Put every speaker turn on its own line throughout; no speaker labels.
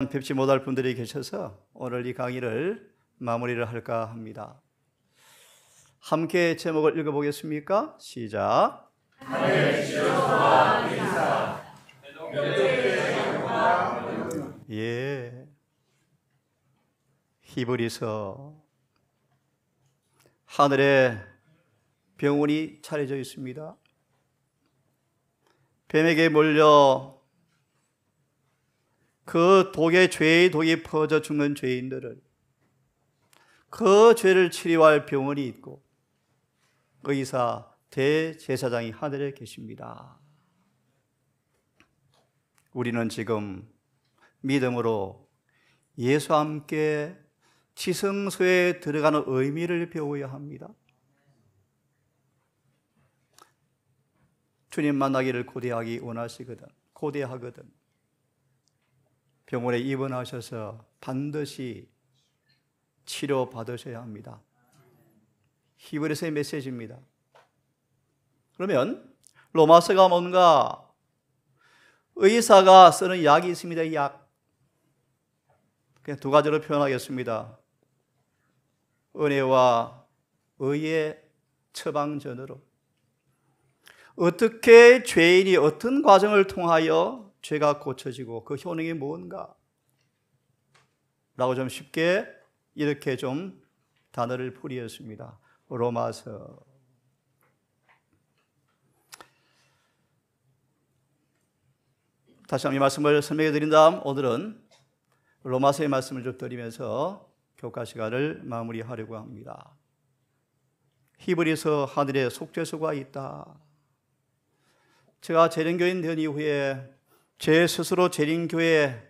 뵙지 못할 분들이 계셔서 오늘 이 강의를 마무리를 할까 합니다. 함께 제목을 읽어보겠습니까? 시작. 예. 히브리서. 하늘에 병원이 차려져 있습니다. 뱀에게 몰려 그 죄의 독이 퍼져 죽는 죄인들을, 그 죄를 치료할 병원이 있고 의사, 대제사장이 하늘에 계십니다. 우리는 지금 믿음으로 예수와 함께 지성소에 들어가는 의미를 배워야 합니다. 주님 만나기를 고대하거든 병원에 입원하셔서 반드시 치료받으셔야 합니다. 히브리서의 메시지입니다. 그러면 로마서가 뭔가? 의사가 쓰는 약이 있습니다. 약. 그냥 두 가지로 표현하겠습니다. 은혜와 의의 처방전으로 어떻게 죄인이 어떤 과정을 통하여 죄가 고쳐지고 그 효능이 뭔가? 라고 좀 쉽게 이렇게 좀 단어를 풀이했습니다. 로마서. 다시 한번 이 말씀을 설명해 드린 다음 오늘은 로마서의 말씀을 좀 드리면서 교과 시간을 마무리하려고 합니다. 히브리서 하늘에 속죄소가 있다. 제가 재림교인 된 이후에 제 스스로 재림교회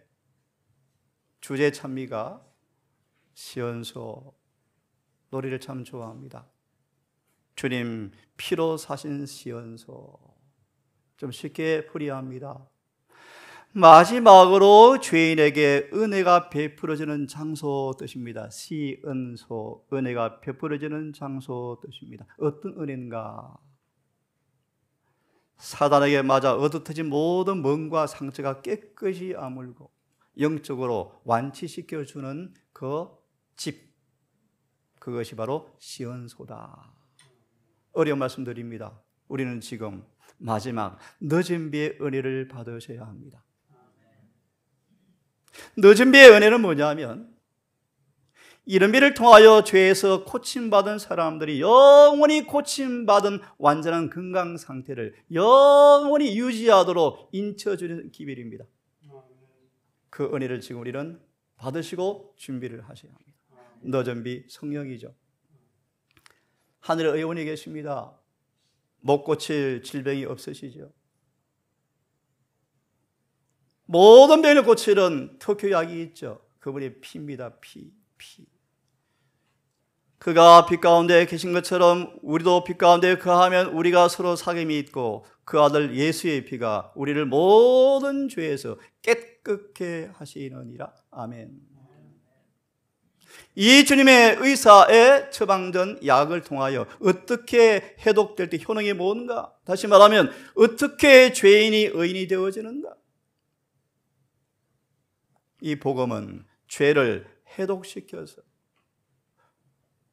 주제 찬미가 시온소 노래를 참 좋아합니다. 주님 피로 사신 시온소. 좀 쉽게 풀이합니다. 마지막으로 죄인에게 은혜가 베풀어지는 장소 뜻입니다. 시은소, 은혜가 베풀어지는 장소 뜻입니다. 어떤 은혜인가? 사단에게 맞아 얻어터진 모든 멍과 상처가 깨끗이 아물고 영적으로 완치시켜주는 그 집, 그것이 바로 시온소다. 어려운 말씀드립니다. 우리는 지금 마지막 늦은 비의 은혜를 받으셔야 합니다. 늦은 비의 은혜는 뭐냐면 이른 비를 통하여 죄에서 고침받은 사람들이 영원히 고침받은 완전한 건강 상태를 영원히 유지하도록 인쳐주는 기별입니다. 그 은혜를 지금 우리는 받으시고 준비를 하셔야 합니다. 늦은 비 성령이죠. 하늘에 의원이 계십니다. 못 고칠 질병이 없으시죠. 모든 병을 고치는 특효약이 있죠. 그분이 피입니다. 피. 그가 빛 가운데 계신 것처럼 우리도 빛 가운데 거하면 우리가 서로 사귐이 있고 그 아들 예수의 피가 우리를 모든 죄에서 깨끗게 하시느니라. 아멘. 이 주님의 의사의 처방전 약을 통하여 어떻게 해독될 때 효능이 뭔가? 다시 말하면 어떻게 죄인이 의인이 되어지는가? 이 복음은 죄를 해독시켜서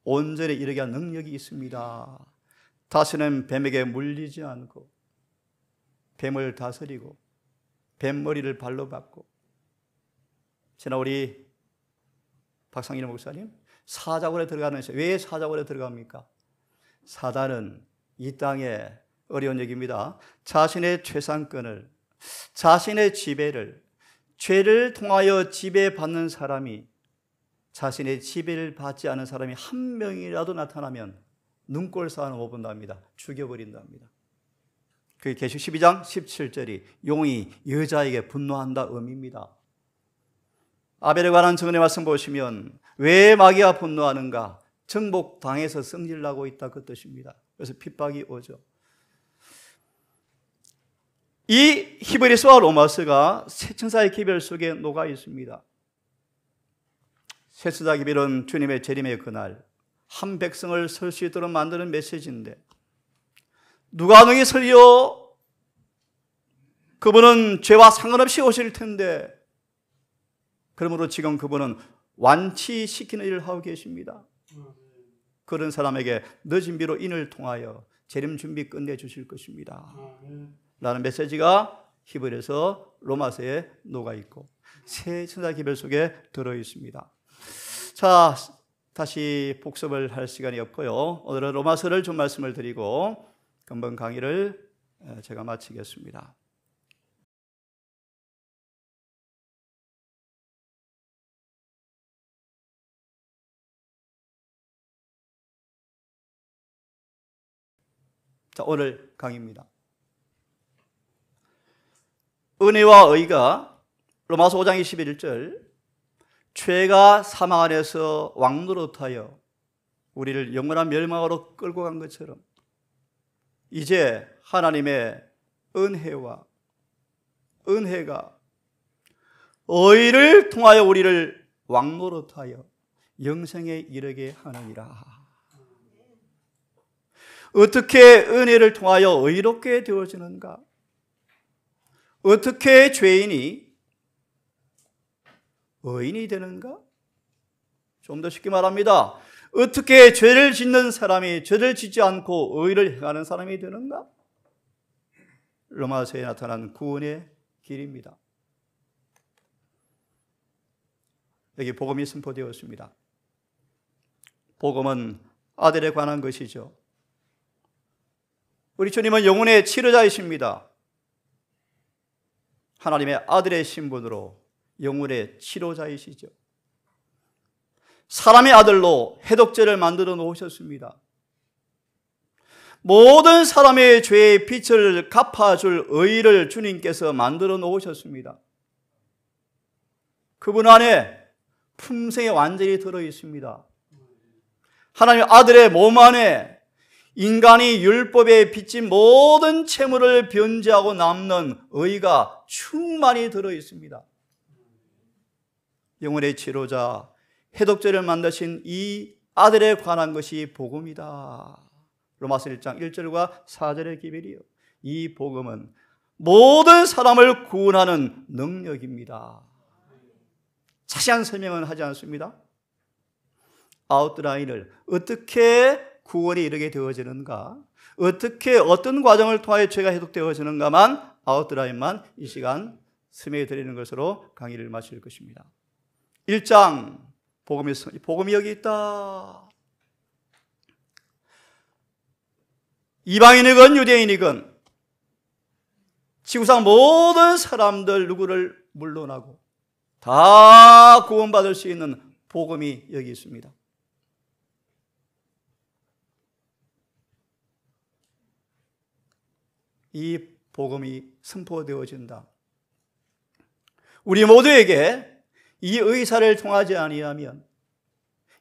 온전히 이르게 한 능력이 있습니다. 다시는 뱀에게 물리지 않고 뱀을 다스리고 뱀머리를 발로 밟고. 지난 우리 박상일 목사님 사자굴에 들어가는 것이 왜 사자굴에 들어갑니까? 사단은 이 땅에 어려운 얘기입니다. 자신의 최상권을, 자신의 지배를, 죄를 통하여 지배받는 사람이 자신의 지배를 받지 않은 사람이 한 명이라도 나타나면 눈꼴 싸움을 못 본답니다. 죽여버린답니다. 그게 계시록 12장 17절이 용이 여자에게 분노한다 의미입니다. 아벨에 관한 증언의 말씀 보시면 왜 마귀가 분노하는가? 정복당해서 성질나고 있다 그 뜻입니다. 그래서 핍박이 오죠. 이 히브리서와 로마서가 세 천사의 기별 속에 녹아 있습니다. 세 천사 기별은 주님의 재림의 그날 한 백성을 설 수 있도록 만드는 메시지인데 누가 능히 설리요? 그분은 죄와 상관없이 오실 텐데 그러므로 지금 그분은 완치시키는 일을 하고 계십니다. 그런 사람에게 늦은 비로 인을 통하여 재림 준비 끝내주실 것입니다 라는 메시지가 히브리서 로마서에 녹아있고 새 천사 기별 속에 들어있습니다. 자, 다시 복습을 할 시간이 없고요. 오늘은 로마서를 좀 말씀을 드리고 금방 강의를 제가 마치겠습니다. 자, 오늘 강의입니다. 은혜와 의가 로마서 5장 21절 죄가 사망 안에서 왕노릇하여 우리를 영원한 멸망으로 끌고 간 것처럼 이제 하나님의 은혜가 의를 통하여 우리를 왕노릇하여 영생에 이르게 하느니라. 어떻게 은혜를 통하여 의롭게 되어지는가? 어떻게 죄인이 의인이 되는가? 좀 더 쉽게 말합니다. 어떻게 죄를 짓는 사람이 죄를 짓지 않고 의를 행하는 사람이 되는가? 로마서에 나타난 구원의 길입니다. 여기 복음이 선포되었습니다. 복음은 아들에 관한 것이죠. 우리 주님은 영혼의 치료자이십니다. 하나님의 아들의 신분으로 영혼의 치료자이시죠. 사람의 아들로 해독제를 만들어 놓으셨습니다. 모든 사람의 죄의 빚을 갚아줄 의를 주님께서 만들어 놓으셨습니다. 그분 안에 품성이 완전히 들어있습니다. 하나님 아들의 몸 안에 인간이 율법에 빚진 모든 채무를 변제하고 남는 의가 충만히 들어있습니다. 영혼의 치료자, 해독제를 만드신 이 아들에 관한 것이 복음이다. 로마서 1장 1절과 4절의 기별이요. 이 복음은 모든 사람을 구원하는 능력입니다. 자세한 설명은 하지 않습니다. 아웃라인을 어떻게 구원에 이르게 되어지는가, 어떻게 어떤 과정을 통하여 죄가 해독되어지는가만 아웃라인만 이 시간 설명해 드리는 것으로 강의를 마칠 것입니다. 1장 복음이 여기 있다. 이방인이건 유대인이건 지구상 모든 사람들 누구를 물러나고 다 구원받을 수 있는 복음이 여기 있습니다. 이 복음이 선포되어진다. 우리 모두에게 이 의사를 통하지 아니하면,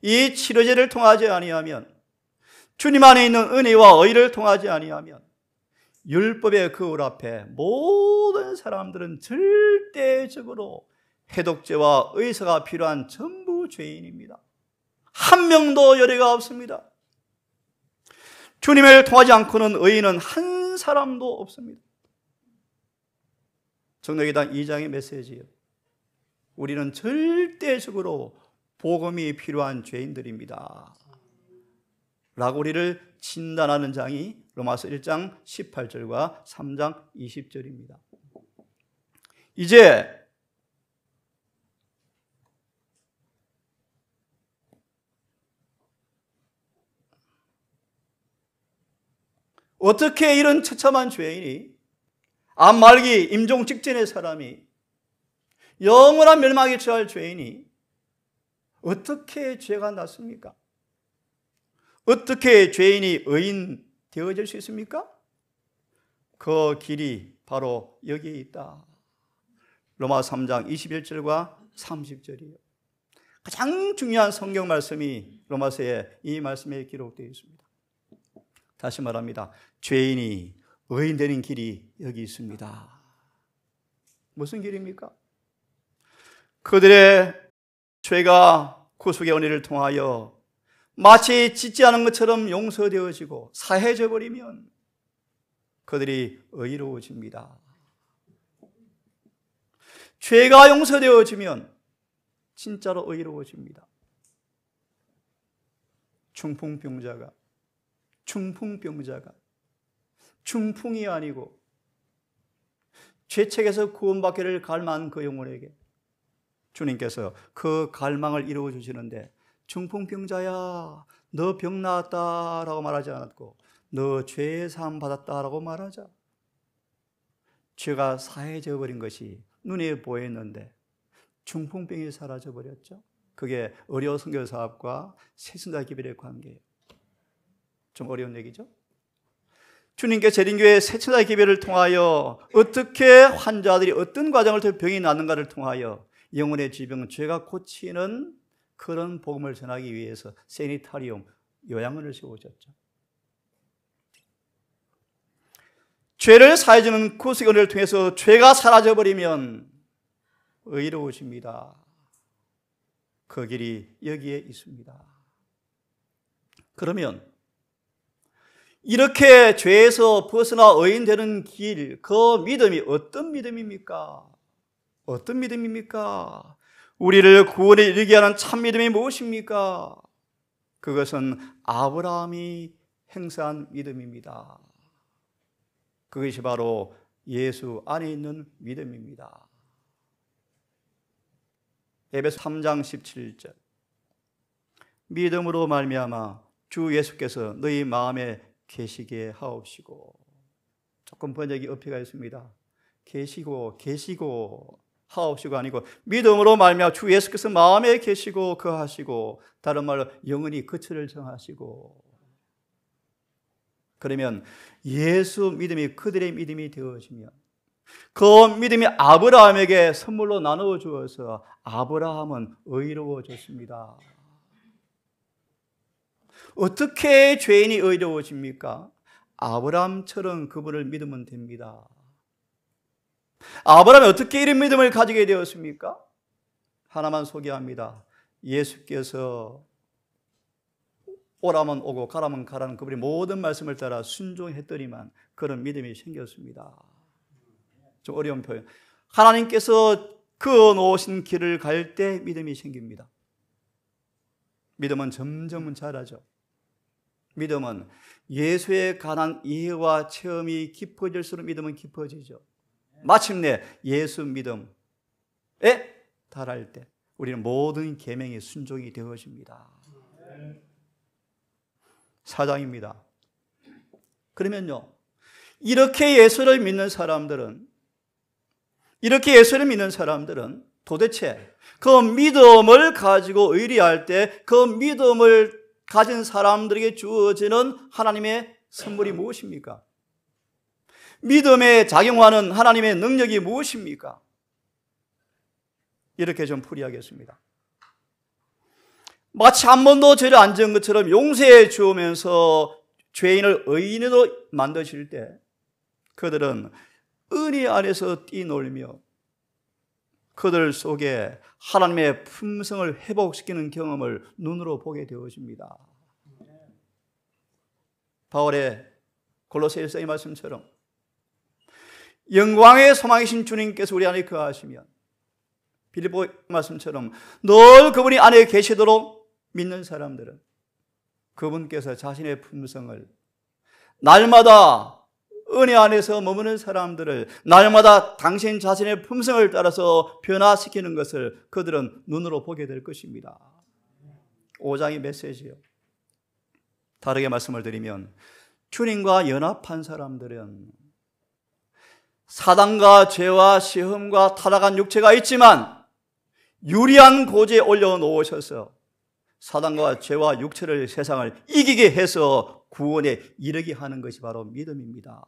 이 치료제를 통하지 아니하면, 주님 안에 있는 은혜와 의를 통하지 아니하면 율법의 거울 앞에 모든 사람들은 절대적으로 해독제와 의사가 필요한 전부 죄인입니다. 한 명도 열애가 없습니다. 주님을 통하지 않고는 의인은 한 사람도 없습니다. 정록의당 2장의 메시지예요. 우리는 절대적으로 복음이 필요한 죄인들입니다 라고 우리를 진단하는 장이 로마서 1장 18절과 3장 20절입니다. 이제 어떻게 이런 처참한 죄인이, 암 말기 임종 직전의 사람이, 영원한 멸망에 처할 죄인이 어떻게 죄가 났습니까? 어떻게 죄인이 의인 되어질 수 있습니까? 그 길이 바로 여기에 있다. 로마 3장 21절과 30절이에요. 가장 중요한 성경 말씀이 로마서에 이 말씀에 기록되어 있습니다. 다시 말합니다. 죄인이 의인 되는 길이 여기 있습니다. 무슨 길입니까? 그들의 죄가 구속의 은혜를 통하여 마치 짓지 않은 것처럼 용서되어지고 사해져 버리면 그들이 의로워집니다. 죄가 용서되어지면 진짜로 의로워집니다. 중풍병자가 중풍이 아니고 죄책에서 구원받기를 갈망한 그 영혼에게 주님께서 그 갈망을 이루어 주시는데, 중풍병자야 너 병 나았다라고 말하지 않았고 너 죄 사함 받았다라고 말하자. 죄가 사해져 버린 것이 눈에 보였는데 중풍병이 사라져 버렸죠. 그게 의료 선교 사업과 새신자 기별의 관계예요. 좀 어려운 얘기죠. 주님께 재림교회 새신자 기별을 통하여 어떻게 환자들이 어떤 과정을 통해 병이 낫는가를 통하여 영혼의 질병, 죄가 고치는 그런 복음을 전하기 위해서 세니타리움, 요양원을 세우셨죠. 죄를 사해주는 구속의 은혜를 통해서 죄가 사라져버리면 의로우십니다. 그 길이 여기에 있습니다. 그러면 이렇게 죄에서 벗어나 의인되는 길, 그 믿음이 어떤 믿음입니까? 어떤 믿음입니까? 우리를 구원에 이르게 하는 참 믿음이 무엇입니까? 그것은 아브라함이 행사한 믿음입니다. 그것이 바로 예수 안에 있는 믿음입니다. 에베소 3장 17절, 믿음으로 말미암아 주 예수께서 너희 마음에 계시게 하옵시고. 조금 번역이 어폐가 있습니다. 계시고 하옵시고 아니고 믿음으로 말미암아 주 예수께서 마음에 계시고 거하시고, 다른 말로 영원히 거처를 정하시고. 그러면 예수 믿음이 그들의 믿음이 되어지면 그 믿음이 아브라함에게 선물로 나누어 주어서 아브라함은 의로워졌습니다. 어떻게 죄인이 의로워집니까? 아브라함처럼 그분을 믿으면 됩니다. 아브라함이 어떻게 이런 믿음을 가지게 되었습니까? 하나만 소개합니다. 예수께서 오라면 오고 가라면 가라는 그분의 모든 말씀을 따라 순종했더니만 그런 믿음이 생겼습니다. 좀 어려운 표현. 하나님께서 그어 놓으신 길을 갈 때 믿음이 생깁니다. 믿음은 점점 자라죠. 믿음은 예수에 관한 이해와 체험이 깊어질수록 믿음은 깊어지죠. 마침내 예수 믿음에 달할 때 우리는 모든 계명이 순종이 되어집니다. 사장입니다. 그러면요, 이렇게 예수를 믿는 사람들은 도대체 그 믿음을 가지고 의리할 때 그 믿음을 가진 사람들에게 주어지는 하나님의 선물이 무엇입니까? 믿음에 작용하는 하나님의 능력이 무엇입니까? 이렇게 좀 풀이하겠습니다. 마치 한 번도 죄를 안 지은 것처럼 용서해 주면서 죄인을 의인으로 만드실 때 그들은 은혜 안에서 뛰놀며 그들 속에 하나님의 품성을 회복시키는 경험을 눈으로 보게 되어집니다. 바울의 골로새일서의 말씀처럼 영광의 소망이신 주님께서 우리 안에 거하시면, 빌립보 말씀처럼 늘 그분이 안에 계시도록 믿는 사람들은 그분께서 자신의 품성을 날마다 은혜 안에서 머무는 사람들을 날마다 당신 자신의 품성을 따라서 변화시키는 것을 그들은 눈으로 보게 될 것입니다. 5장의 메시지요. 다르게 말씀을 드리면 주님과 연합한 사람들은 사단과 죄와 시험과 타락한 육체가 있지만 유리한 고지에 올려놓으셔서 사단과 죄와 육체를, 세상을 이기게 해서 구원에 이르게 하는 것이 바로 믿음입니다.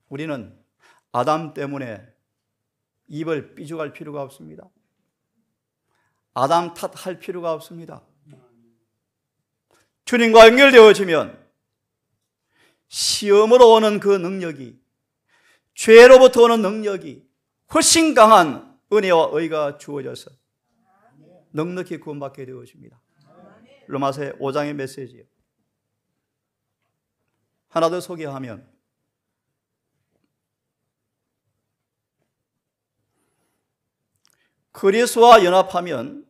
우리는 아담 때문에 입을 삐죽할 필요가 없습니다. 아담 탓할 필요가 없습니다. 주님과 연결되어지면 시험으로 오는 그 능력이, 죄로부터 오는 능력이 훨씬 강한 은혜와 의가 주어져서 넉넉히 구원받게 되어집니다. 로마서 5장의 메시지예요. 하나 더 소개하면 그리스도와 연합하면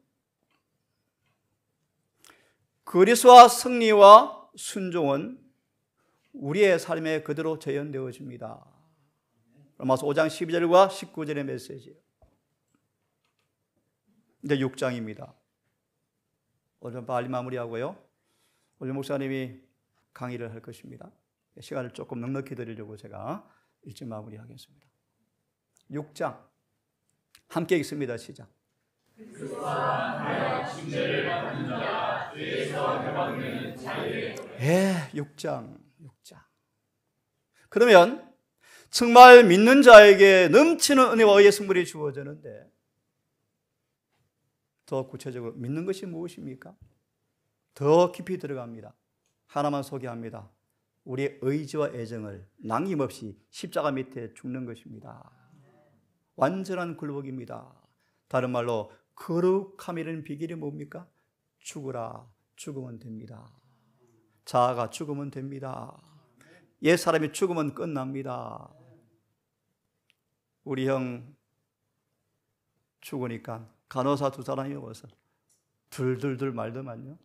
그리스도와 승리와 순종은 우리의 삶에 그대로 재현되어집니다. 로마서 5장 12절과 19절의 메시지예요. 이제 6장입니다. 오늘 빨리 마무리하고요. 오늘 목사님이 강의를 할 것입니다. 시간을 조금 넉넉히 드리려고 제가 일찍 마무리하겠습니다. 6장 함께 읽습니다. 시작. 예, 6장. 그러면 정말 믿는 자에게 넘치는 은혜와 의의 선물이 주어지는데 더 구체적으로 믿는 것이 무엇입니까? 더 깊이 들어갑니다. 하나만 소개합니다. 우리의 의지와 애정을 남김없이 십자가 밑에 죽는 것입니다. 완전한 굴복입니다. 다른 말로 거룩함이라는 비결이 뭡니까? 죽으라. 죽으면 됩니다. 자아가 죽으면 됩니다. 옛사람이 죽으면 끝납니다. 우리 형 죽으니까 간호사 두 사람이 와서 둘둘둘 말더만요.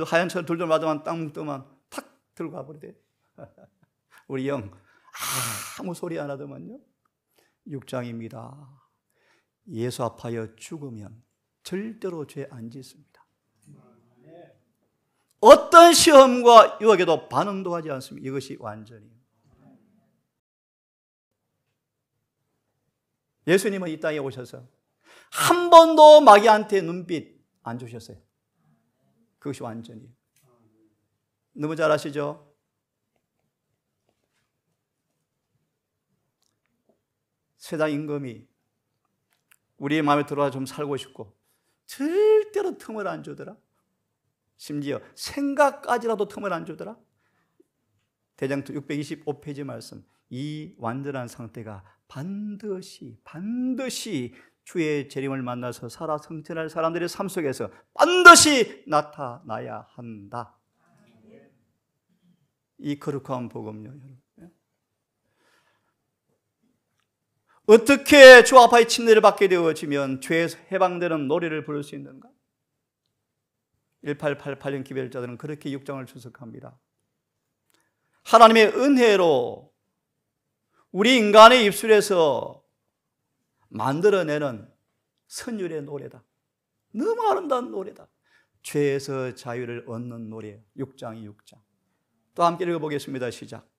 하얀 철 둘둘 맞으면 땅 묵더만 탁 들고 가버리대. 우리 형 아무 소리 안 하더만요. 6장입니다. 예수 앞하여 죽으면 절대로 죄 안 짓습니다. 어떤 시험과 유혹에도 반응도 하지 않습니다. 이것이 완전히. 예수님은 이 땅에 오셔서 한 번도 마귀한테 눈빛 안 주셨어요. 그것이 완전히. 너무 잘 아시죠? 세상 임금이 우리의 마음에 들어와 좀 살고 싶고 절대로 틈을 안 주더라. 심지어 생각까지라도 틈을 안 주더라. 대장투 625페이지 말씀. 이 완전한 상태가 반드시 주의 재림을 만나서 살아 성천할 사람들의 삶 속에서 반드시 나타나야 한다. 이 거룩한 복음요, 여러분. 어떻게 주 앞에 침례를 받게 되어지면 죄에서 해방되는 노래를 부를 수 있는가? 1888년 기별자들은 그렇게 6장을 추석합니다. 하나님의 은혜로 우리 인간의 입술에서 만들어내는 선율의 노래다. 너무 아름다운 노래다. 죄에서 자유를 얻는 노래. 6장이 6장. 또 함께 읽어보겠습니다. 시작.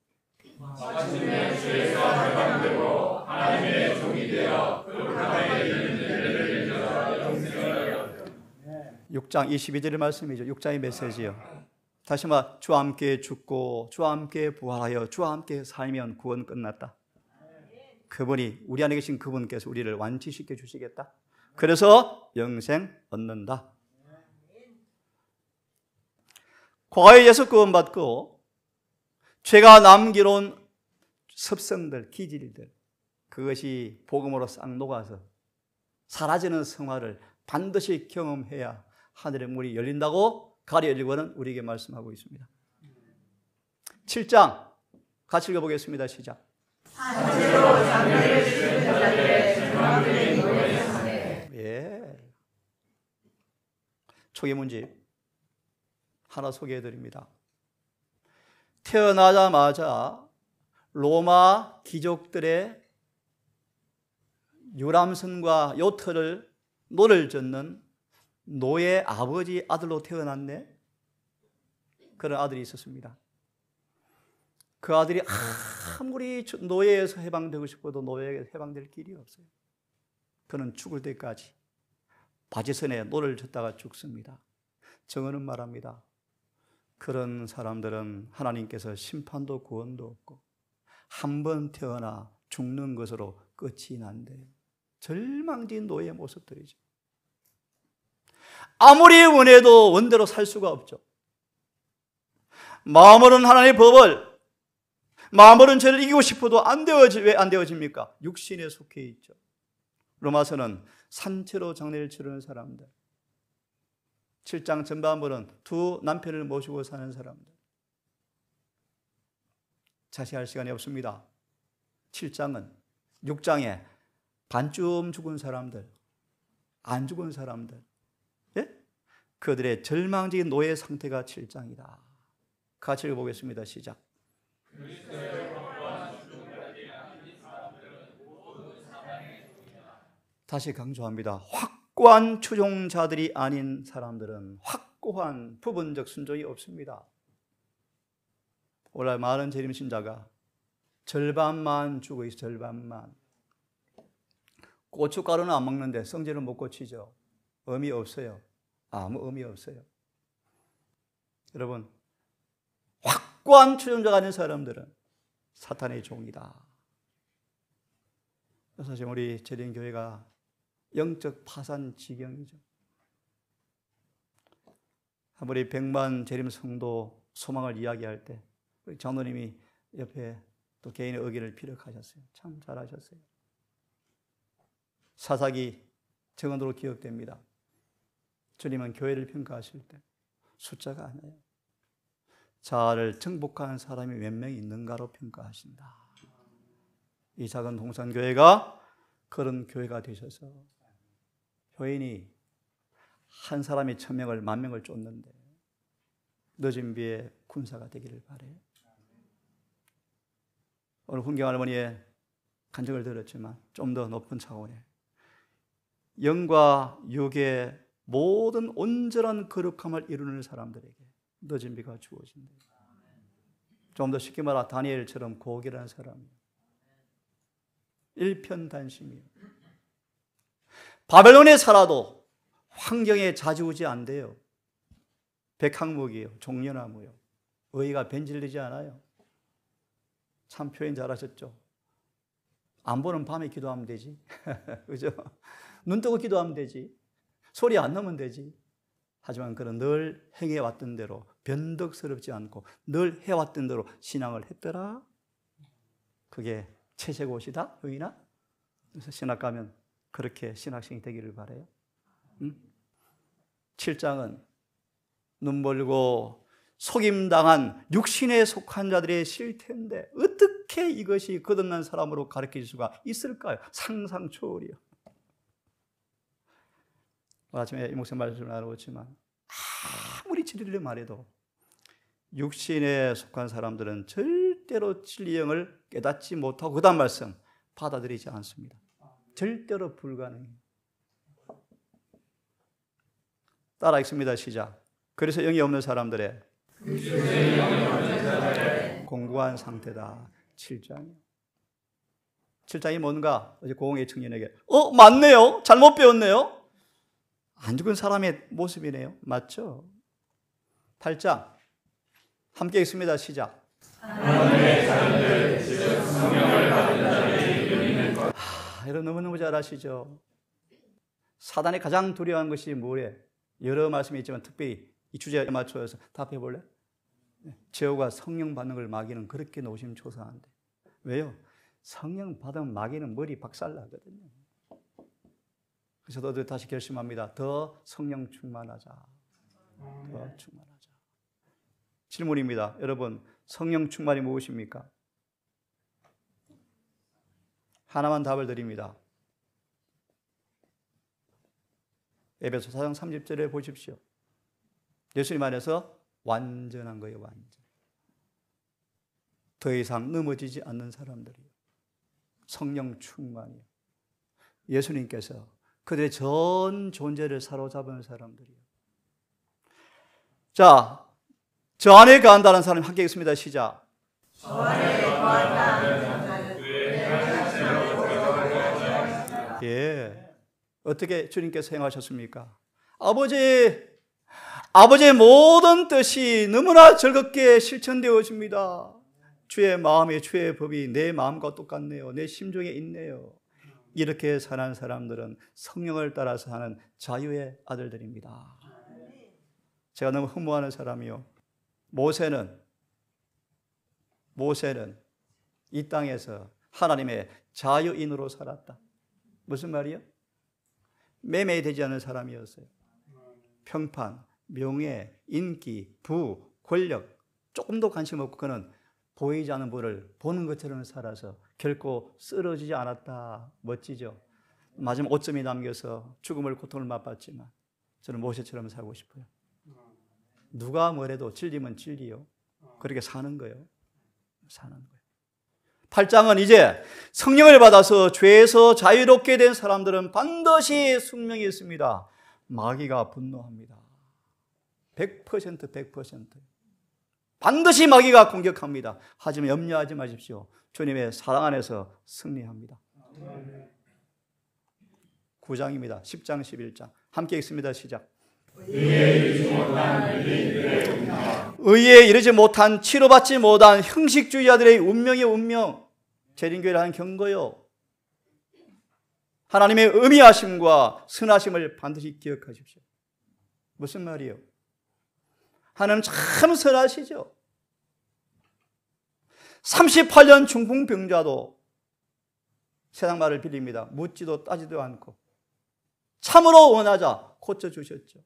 마침내 죄에서 해방되고 하나님의 종이 되어 거룩함에 이르는 일을 인정하여 영생을 얻으리라. 6장 22절의 말씀이죠. 6장의 메시지요. 다시 말해 주와 함께 죽고 주와 함께 부활하여 주와 함께 살면 구원 끝났다. 그분이 우리 안에 계신 그분께서 우리를 완치시켜 주시겠다. 그래서 영생 얻는다. 과거에 예수 구원받고 죄가 남기로운 습성들, 기질들, 그것이 복음으로 싹 녹아서 사라지는 성화를 반드시 경험해야 하늘의 문이 열린다고 가리 열리고는 우리에게 말씀하고 있습니다. 7장 같이 읽어보겠습니다. 시작. 예. 초기 문집 하나 소개해드립니다. 태어나자마자 로마 귀족들의 유람선과 요트를 노를 젓는 노예 아버지 아들로 태어났네. 그런 아들이 있었습니다. 그 아들이 아무리 노예에서 해방되고 싶어도 노예에서 해방될 길이 없어요. 그는 죽을 때까지 바지선에 노를 젓다가 죽습니다. 정언은 말합니다. 그런 사람들은 하나님께서 심판도 구원도 없고 한 번 태어나 죽는 것으로 끝이 난대요. 절망진 노예의 모습들이죠. 아무리 원해도 원대로 살 수가 없죠. 마음으로는 하나님의 법을, 마음으로는 죄를 이기고 싶어도 왜 안 되어집니까? 육신에 속해 있죠. 로마서는 산채로 장례를 치르는 사람들, 7장 전반부는 두 남편을 모시고 사는 사람들. 자세할 시간이 없습니다. 7장은 6장에 반쯤 죽은 사람들, 안 죽은 사람들, 예? 그들의 절망적인 노예 상태가 7장이다. 같이 읽어보겠습니다. 시작. 다시 강조합니다. 확고한 추종자들이 아닌 사람들은 확고한 부분적 순종이 없습니다. 오늘 많은 재림 신자가 절반만 주고 있어요. 절반만. 고춧가루는 안 먹는데 성질은 못 고치죠. 의미 없어요. 아무 의미 없어요. 여러분, 확고한 추종자가 아닌 사람들은 사탄의 종이다. 그래서 지금 우리 재림교회가 영적 파산 지경이죠. 우리 100만 재림 성도 소망을 이야기할 때 우리 장로님이 옆에 또 개인의 의견을 피력하셨어요. 참 잘하셨어요. 사사기 증언으로 기억됩니다. 주님은 교회를 평가하실 때 숫자가 아니에요. 자아를 정복한 사람이 몇 명 있는가로 평가하신다. 이 작은 동산교회가 그런 교회가 되셔서 교인이 한 사람이 1000명을 10,000명을 쫓는데 늦은 비에 군사가 되기를 바라요. 오늘 훈경 할머니의 간증을 들었지만 좀 더 높은 차원의 영과 육의 모든 온전한 거룩함을 이루는 사람들에게 늦은 비가 주어진다. 좀 더 쉽게 말하 다니엘처럼 고결한 사람이요, 일편단심이요, 바벨론에 살아도 환경에 좌지우지 안 돼요. 백항목이에요. 종려나무요. 의의가 변질되지 않아요. 참 표현 잘하셨죠. 안 보는 밤에 기도하면 되지. 그죠? 눈 뜨고 기도하면 되지. 소리 안 나면 되지. 하지만 그는 늘 행해왔던 대로 변덕스럽지 않고 늘 해왔던 대로 신앙을 했더라. 그게 채색옷이다, 의인아? 그래서 신학 가면 그렇게 신학생이 되기를 바라요. 7장은 눈멀고 속임당한 육신에 속한 자들의 실태인데 어떻게 이것이 거듭난 사람으로 가르칠 수가 있을까요? 상상 초월이요. 아침에 이 목사님 말씀을 나누었지만 아무리 진리를 말해도 육신에 속한 사람들은 절대로 진리의 영을 깨닫지 못하고 그 다음 말씀 받아들이지 않습니다. 절대로 불가능해요. 따라 읽습니다. 시작. 그래서 영이 없는 사람들의 공고한 상태다. 7장이요. 7장이 뭔가 어제 고흥의 청년에게 맞네요. 잘못 배웠네요. 안 죽은 사람의 모습이네요. 맞죠? 8장 함께 읽습니다. 시작. 여러분 너무너무 잘 아시죠? 사단이 가장 두려워하는 것이 뭐래? 여러 말씀이 있지만 특별히 이 주제에 맞춰서 답해 볼래? 제호가 성령 받는 걸 마귀는 그렇게 노심초사한데. 왜요? 성령 받으면 마귀는 머리 박살나거든요. 그래서 저도 다시 결심합니다. 더 성령 충만하자. 더 충만하자. 질문입니다. 여러분, 성령 충만이 무엇입니까? 하나만 답을 드립니다. 에베소 4장 30절에 보십시오. 예수님 안에서 완전한 거예요. 완전. 더 이상 넘어지지 않는 사람들이요. 성령 충만이요. 예수님께서 그들의 전 존재를 사로잡은 사람들이요. 자, 저 안에 거한다는 사람 함께 읽습니다. 시작. 저 안에 거한다는 자는 예. 어떻게 주님께서 행하셨습니까? 아버지의 모든 뜻이 너무나 즐겁게 실천되어집니다. 주의 마음이 주의 법이 내 마음과 똑같네요. 내 심중에 있네요. 이렇게 사는 사람들은 성령을 따라서 하는 자유의 아들들입니다. 제가 너무 흠모하는 사람이요. 모세는 이 땅에서 하나님의 자유인으로 살았다. 무슨 말이요? 매매되지 않은 사람이었어요. 평판, 명예, 인기, 부, 권력 조금도 관심 없고 그는 보이지 않는 부를 보는 것처럼 살아서 결코 쓰러지지 않았다. 멋지죠? 마지막 오점이 남겨서 죽음을 고통을 맛봤지만 저는 모세처럼 살고 싶어요. 누가 뭐래도 진리면 진리요. 그렇게 사는 거예요. 사는 거예요. 8장은 이제 성령을 받아서 죄에서 자유롭게 된 사람들은 반드시 숙명이 있습니다. 마귀가 분노합니다. 100%. 반드시 마귀가 공격합니다. 하지만 염려하지 마십시오. 주님의 사랑 안에서 승리합니다. 9장입니다. 10장, 11장. 함께 읽습니다. 시작. 의에 이르지 못한 치료받지 못한 형식주의자들의 운명의 운명, 재림교회를 하는 경고요. 하나님의 의미하심과 선하심을 반드시 기억하십시오. 무슨 말이에요? 하나님 참 선하시죠. 38년 중풍병자도 세상 말을 빌립니다. 묻지도 따지도 않고 참으로 원하자 고쳐주셨죠.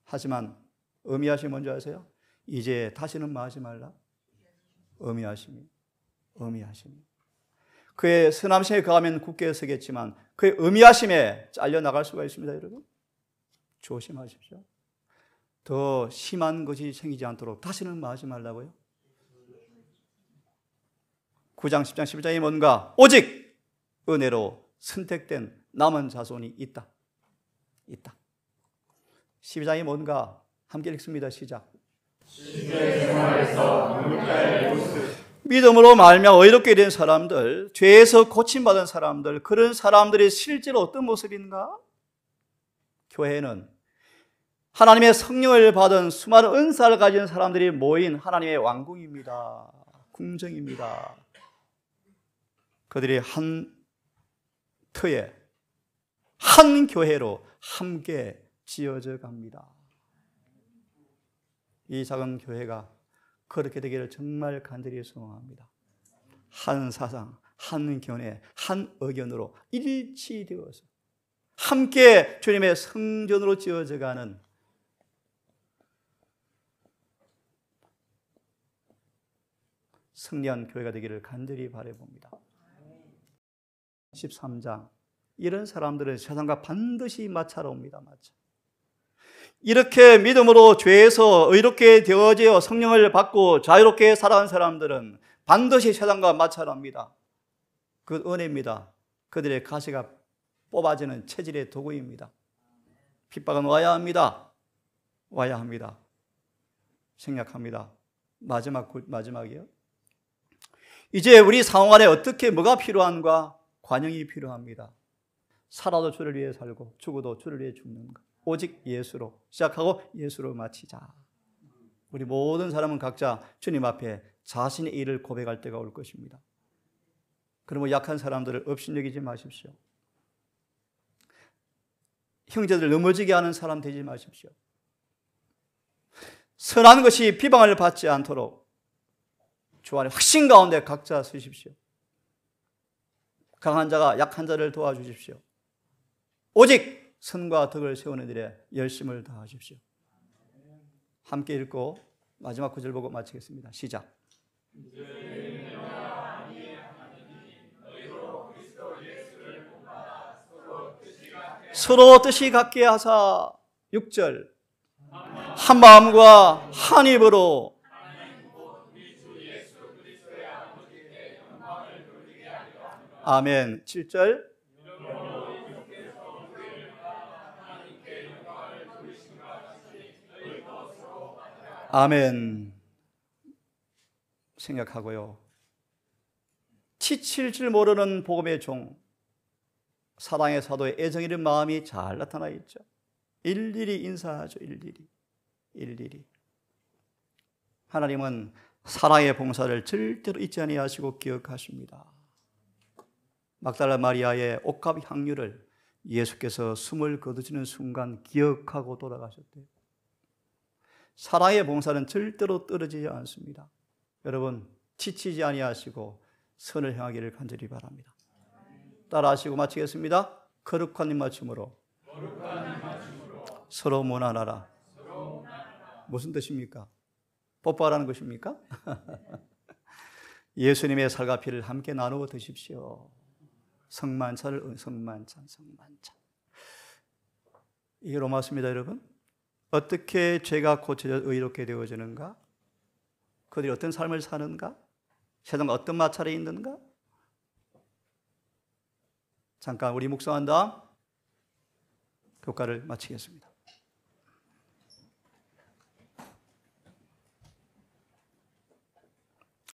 하지만 의미하심이 뭔지 아세요? 이제 다시는 마하지 말라. 의미하심이. 그의 선함심에 거하면 굳게 서겠지만 그의 의미하심에 잘려나갈 수가 있습니다. 여러분 조심하십시오. 더 심한 것이 생기지 않도록 다시는 마하지 말라고요. 9장 10장 11장이 뭔가? 오직 은혜로 선택된 남은 자손이 있다. 12장이 뭔가? 함께 읽습니다. 시작. 믿음으로 말미암아 의롭게 된 사람들, 죄에서 고침받은 사람들, 그런 사람들이 실제로 어떤 모습인가? 교회는 하나님의 성령을 받은 수많은 은사를 가진 사람들이 모인 하나님의 왕궁입니다. 궁정입니다. 그들이 한 터에 한 교회로 함께 지어져 갑니다. 이 작은 교회가 그렇게 되기를 정말 간절히 소망합니다. 한 사상, 한 견해, 한 의견으로 일치되어서 함께 주님의 성전으로 지어져 가는 승리한 교회가 되기를 간절히 바라봅니다. 13장. 이런 사람들은 세상과 반드시 마찰 옵니다. 마찰. 이렇게 믿음으로 죄에서 의롭게 되어져 성령을 받고 자유롭게 살아간 사람들은 반드시 세상과 마찰합니다. 그 은혜입니다. 그들의 가시가 뽑아지는 체질의 도구입니다. 핍박은 와야 합니다. 생략합니다. 마지막이요. 이제 우리 상황 안에 어떻게 뭐가 필요한가? 관용이 필요합니다. 살아도 주를 위해 살고 죽어도 주를 위해 죽는 것. 오직 예수로 시작하고 예수로 마치자. 우리 모든 사람은 각자 주님 앞에 자신의 일을 고백할 때가 올 것입니다. 그러면 약한 사람들을 업신여기지 마십시오. 형제들 넘어지게 하는 사람 되지 마십시오. 선한 것이 비방을 받지 않도록 주 안에 확신 가운데 각자 서십시오. 강한 자가 약한 자를 도와주십시오. 오직 선과 덕을 세우는 일에 열심을 다하십시오. 함께 읽고 마지막 구절 보고 마치겠습니다. 시작. 서로 뜻이 같게 하사 6절 한 마음과 한 입으로 아멘. 7절 아멘. 생각하고요. 지칠 줄 모르는 복음의 종, 사랑의 사도의 애정 있는 마음이 잘 나타나 있죠. 일일이 인사하죠. 일일이. 하나님은 사랑의 봉사를 절대로 잊지 아니하시고 기억하십니다. 막달라 마리아의 옥합 향유를 예수께서 숨을 거두시는 순간 기억하고 돌아가셨대요. 사랑의 봉사는 절대로 떨어지지 않습니다. 여러분 지치지 아니하시고 선을 향하기를 간절히 바랍니다. 따라하시고 마치겠습니다. 거룩한 입맞춤으로 서로 무난하라. 무슨 뜻입니까? 뽀뽀하라는 것입니까? 예수님의 살과 피를 함께 나누어 드십시오. 성만찬. 이게 로마서입니다, 여러분. 어떻게 죄가 고쳐져 의롭게 되어지는가? 그들이 어떤 삶을 사는가? 세상과 어떤 마찰이 있는가? 잠깐 우리 묵상한 다음 교과를 마치겠습니다.